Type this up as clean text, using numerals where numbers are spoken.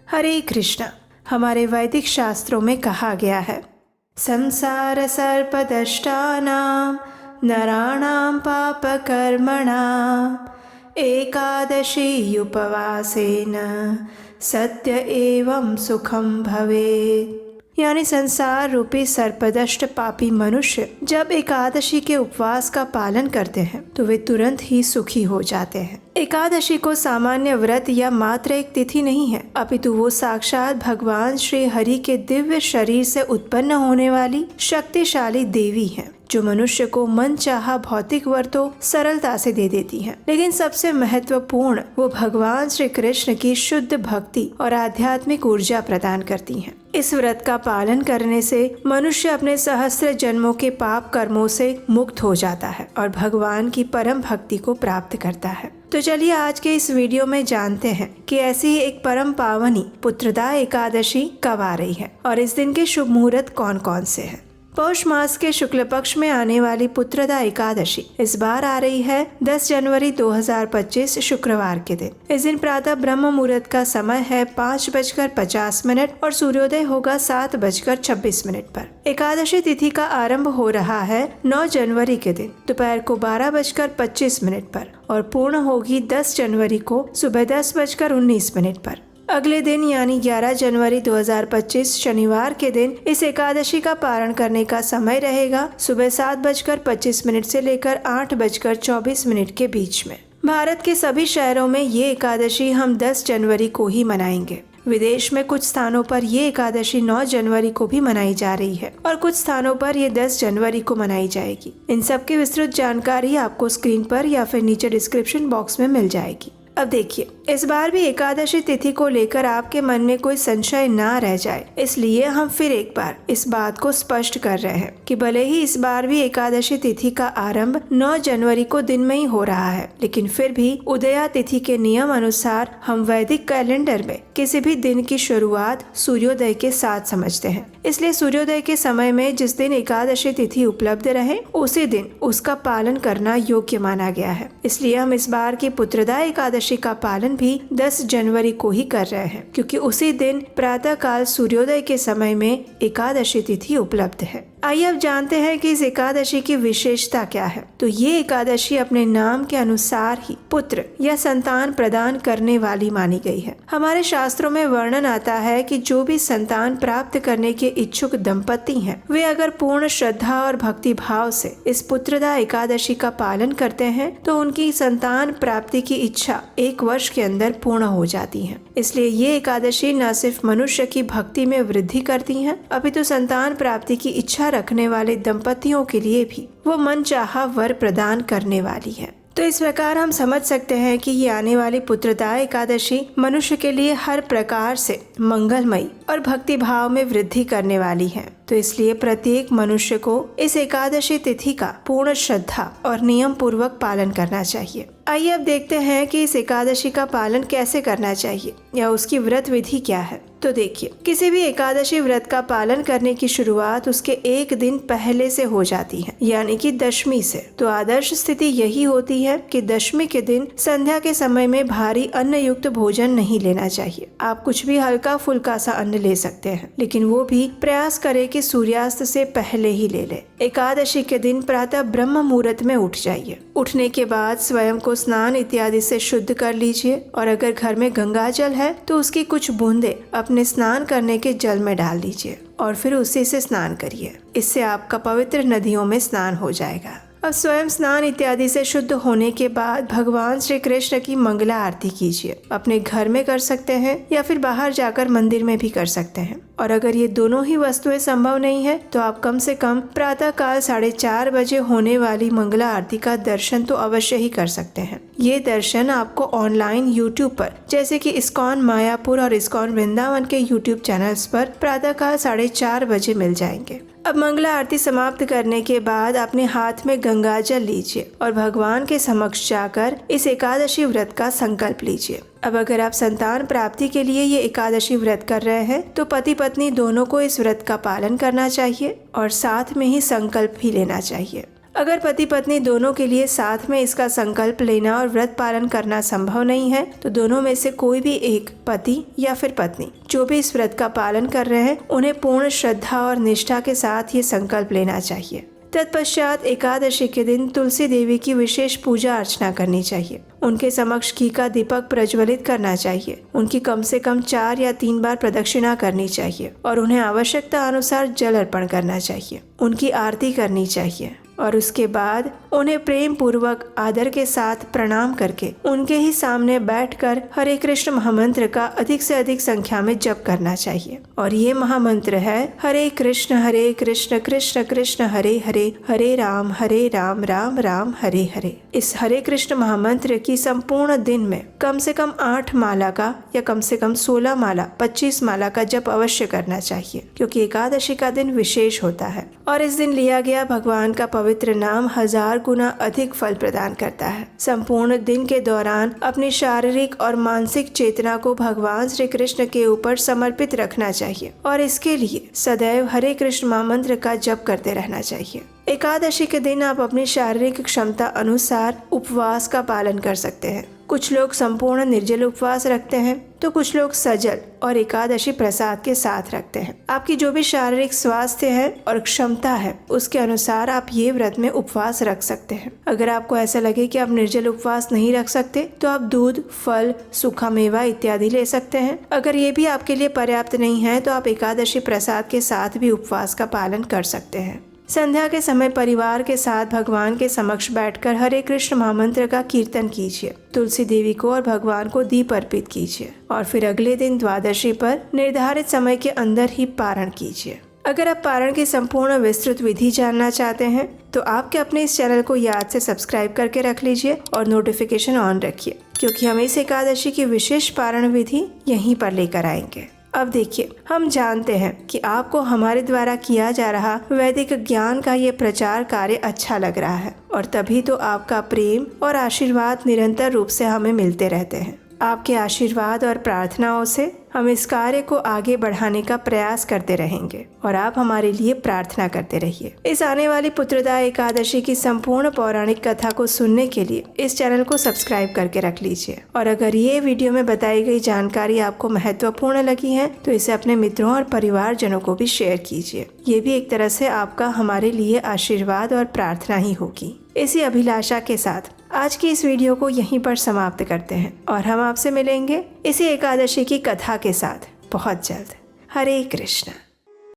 हरे कृष्णा। हमारे वैदिक शास्त्रों में कहा गया है, संसार सर्पदष्टानां नराणां पापकर्मणां एकादशी उपवासेन सत्य एवं सुखम भवेत्। यानी संसार रूपी सर्पदष्ट पापी मनुष्य जब एकादशी के उपवास का पालन करते हैं तो वे तुरंत ही सुखी हो जाते हैं। एकादशी को सामान्य व्रत या मात्र एक तिथि नहीं है, अपितु वो साक्षात भगवान श्री हरि के दिव्य शरीर से उत्पन्न होने वाली शक्तिशाली देवी है, जो मनुष्य को मन चाहा भौतिक वर तो सरलता से दे देती है, लेकिन सबसे महत्वपूर्ण वो भगवान श्री कृष्ण की शुद्ध भक्ति और आध्यात्मिक ऊर्जा प्रदान करती हैं। इस व्रत का पालन करने से मनुष्य अपने सहस्त्र जन्मों के पाप कर्मों से मुक्त हो जाता है और भगवान की परम भक्ति को प्राप्त करता है। तो चलिए आज के इस वीडियो में जानते हैं कि ऐसी ही एक परम पावनी पुत्रदा एकादशी कब आ रही है और इस दिन के शुभ मुहूर्त कौन कौन से हैं। पौष मास के शुक्ल पक्ष में आने वाली पुत्रदा एकादशी इस बार आ रही है 10 जनवरी 2025 शुक्रवार के दिन। इस दिन प्रातः ब्रह्म मुहूर्त का समय है 5:50 और सूर्योदय होगा 7:26 पर। एकादशी तिथि का आरंभ हो रहा है 9 जनवरी के दिन दोपहर को 12:25 पर और पूर्ण होगी 10 जनवरी को सुबह 10:19 पर। अगले दिन यानी 11 जनवरी 2025 शनिवार के दिन इस एकादशी का पारण करने का समय रहेगा सुबह 7:25 से लेकर 8:24 के बीच में। भारत के सभी शहरों में ये एकादशी हम 10 जनवरी को ही मनाएंगे। विदेश में कुछ स्थानों पर ये एकादशी 9 जनवरी को भी मनाई जा रही है और कुछ स्थानों पर ये 10 जनवरी को मनाई जाएगी। इन सब की विस्तृत जानकारी आपको स्क्रीन पर या फिर नीचे डिस्क्रिप्शन बॉक्स में मिल जाएगी। अब देखिए, इस बार भी एकादशी तिथि को लेकर आपके मन में कोई संशय ना रह जाए, इसलिए हम फिर एक बार इस बात को स्पष्ट कर रहे हैं कि भले ही इस बार भी एकादशी तिथि का आरंभ 9 जनवरी को दिन में ही हो रहा है, लेकिन फिर भी उदया तिथि के नियम अनुसार हम वैदिक कैलेंडर में किसी भी दिन की शुरुआत सूर्योदय के साथ समझते हैं। इसलिए सूर्योदय के समय में जिस दिन एकादशी तिथि उपलब्ध रहे उसी दिन उसका पालन करना योग्य माना गया है। इसलिए हम इस बार की पुत्रदा एकादशी का पालन भी 10 जनवरी को ही कर रहे हैं, क्योंकि उसी दिन प्रातः काल सूर्योदय के समय में एकादशी तिथि उपलब्ध है। आइए अब जानते हैं कि इस एकादशी की विशेषता क्या है। तो ये एकादशी अपने नाम के अनुसार ही पुत्र या संतान प्रदान करने वाली मानी गई है। हमारे शास्त्रों में वर्णन आता है कि जो भी संतान प्राप्त करने के इच्छुक दंपति हैं, वे अगर पूर्ण श्रद्धा और भक्ति भाव से इस पुत्रदा एकादशी का पालन करते हैं तो उनकी संतान प्राप्ति की इच्छा 1 वर्ष के अंदर पूर्ण हो जाती है। इसलिए ये एकादशी न सिर्फ मनुष्य की भक्ति में वृद्धि करती है, अपितु संतान प्राप्ति की इच्छा रखने वाले दंपतियों के लिए भी वो मनचाहा वर प्रदान करने वाली है। तो इस प्रकार हम समझ सकते हैं कि ये आने वाली पुत्रदा एकादशी मनुष्य के लिए हर प्रकार से मंगलमयी और भक्ति भाव में वृद्धि करने वाली है। तो इसलिए प्रत्येक मनुष्य को इस एकादशी तिथि का पूर्ण श्रद्धा और नियम पूर्वक पालन करना चाहिए। आइए अब देखते हैं कि इस एकादशी का पालन कैसे करना चाहिए या उसकी व्रत विधि क्या है। तो देखिए, किसी भी एकादशी व्रत का पालन करने की शुरुआत उसके 1 दिन पहले से हो जाती है, यानी कि दशमी से। तो आदर्श स्थिति यही होती है कि दशमी के दिन संध्या के समय में भारी अन्न युक्त भोजन नहीं लेना चाहिए। आप कुछ भी हल्का फुल्का सा अन्न ले सकते हैं, लेकिन वो भी प्रयास करें कि सूर्यास्त से पहले ही ले ले। एकादशी के दिन प्रातः ब्रह्म मुहूर्त में उठ जाइए। उठने के बाद स्वयं को स्नान इत्यादि से शुद्ध कर लीजिए और अगर घर में गंगा जल है तो उसकी कुछ बूंदे अपने स्नान करने के जल में डाल लीजिए और फिर उसी से स्नान करिए। इससे आपका पवित्र नदियों में स्नान हो जाएगा। अब स्वयं स्नान इत्यादि से शुद्ध होने के बाद भगवान श्री कृष्ण की मंगला आरती कीजिए। अपने घर में कर सकते हैं या फिर बाहर जाकर मंदिर में भी कर सकते हैं। और अगर ये दोनों ही वस्तुएं संभव नहीं है तो आप कम से कम प्रातः काल 4:30 बजे होने वाली मंगला आरती का दर्शन तो अवश्य ही कर सकते हैं। ये दर्शन आपको ऑनलाइन YouTube पर, जैसे कि इस्कॉन मायापुर और इस्कॉन वृंदावन के YouTube चैनल्स पर प्रातः काल 4:30 बजे मिल जाएंगे। अब मंगला आरती समाप्त करने के बाद अपने हाथ में गंगा जल लीजिए और भगवान के समक्ष जाकर इस एकादशी व्रत का संकल्प लीजिए। अब अगर आप संतान प्राप्ति के लिए ये एकादशी व्रत कर रहे हैं तो पति पत्नी दोनों को इस व्रत का पालन करना चाहिए और साथ में ही संकल्प भी लेना चाहिए। अगर पति पत्नी दोनों के लिए साथ में इसका संकल्प लेना और व्रत पालन करना संभव नहीं है तो दोनों में से कोई भी एक पति या फिर पत्नी जो भी इस व्रत का पालन कर रहे हैं उन्हें पूर्ण श्रद्धा और निष्ठा के साथ ये संकल्प लेना चाहिए। तत्पश्चात एकादशी के दिन तुलसी देवी की विशेष पूजा अर्चना करनी चाहिए। उनके समक्ष घी का दीपक प्रज्वलित करना चाहिए। उनकी कम से कम 4 या 3 बार प्रदक्षिणा करनी चाहिए और उन्हें आवश्यकता अनुसार जल अर्पण करना चाहिए। उनकी आरती करनी चाहिए और उसके बाद उन्हें प्रेम पूर्वक आदर के साथ प्रणाम करके उनके ही सामने बैठकर हरे कृष्ण महामंत्र का अधिक से अधिक संख्या में जप करना चाहिए। और ये महामंत्र है हरे कृष्ण कृष्ण कृष्ण हरे हरे, हरे राम राम राम हरे हरे। इस हरे कृष्ण महामंत्र की संपूर्ण दिन में कम से कम 8 माला का या कम से कम 16 माला 25 माला का जप अवश्य करना चाहिए, क्योंकि एकादशी का दिन विशेष होता है और इस दिन लिया गया भगवान का पवित्र नाम 1000 गुना अधिक फल प्रदान करता है। संपूर्ण दिन के दौरान अपनी शारीरिक और मानसिक चेतना को भगवान श्री कृष्ण के ऊपर समर्पित रखना चाहिए और इसके लिए सदैव हरे कृष्ण महामंत्र का जप करते रहना चाहिए। एकादशी के दिन आप अपनी शारीरिक क्षमता अनुसार उपवास का पालन कर सकते हैं। कुछ लोग संपूर्ण निर्जल उपवास रखते हैं तो कुछ लोग सजल और एकादशी प्रसाद के साथ रखते हैं। आपकी जो भी शारीरिक स्वास्थ्य है और क्षमता है उसके अनुसार आप ये व्रत में उपवास रख सकते हैं। अगर आपको ऐसा लगे कि आप निर्जल उपवास नहीं रख सकते तो आप दूध, फल, सूखा मेवा इत्यादि ले सकते हैं। अगर ये भी आपके लिए पर्याप्त नहीं है तो आप एकादशी प्रसाद के साथ भी उपवास का पालन कर सकते हैं। संध्या के समय परिवार के साथ भगवान के समक्ष बैठकर हरे कृष्ण महामंत्र का कीर्तन कीजिए। तुलसी देवी को और भगवान को दीप अर्पित कीजिए और फिर अगले दिन द्वादशी पर निर्धारित समय के अंदर ही पारण कीजिए। अगर आप पारण की संपूर्ण विस्तृत विधि जानना चाहते हैं तो आपके अपने इस चैनल को याद से सब्सक्राइब करके रख लीजिए और नोटिफिकेशन ऑन रखिए, क्योंकि हम इस एकादशी की विशेष पारण विधि यहीं पर लेकर आएंगे। अब देखिए, हम जानते हैं कि आपको हमारे द्वारा किया जा रहा वैदिक ज्ञान का ये प्रचार कार्य अच्छा लग रहा है और तभी तो आपका प्रेम और आशीर्वाद निरंतर रूप से हमें मिलते रहते हैं। आपके आशीर्वाद और प्रार्थनाओं से हम इस कार्य को आगे बढ़ाने का प्रयास करते रहेंगे और आप हमारे लिए प्रार्थना करते रहिए। इस आने वाली पुत्रदा एकादशी की संपूर्ण पौराणिक कथा को सुनने के लिए इस चैनल को सब्सक्राइब करके रख लीजिए और अगर ये वीडियो में बताई गई जानकारी आपको महत्वपूर्ण लगी है तो इसे अपने मित्रों और परिवारजनों को भी शेयर कीजिए। ये भी एक तरह से आपका हमारे लिए आशीर्वाद और प्रार्थना ही होगी। इसी अभिलाषा के साथ आज की इस वीडियो को यहीं पर समाप्त करते हैं और हम आपसे मिलेंगे इसी एकादशी की कथा के साथ बहुत जल्द। हरे कृष्ण।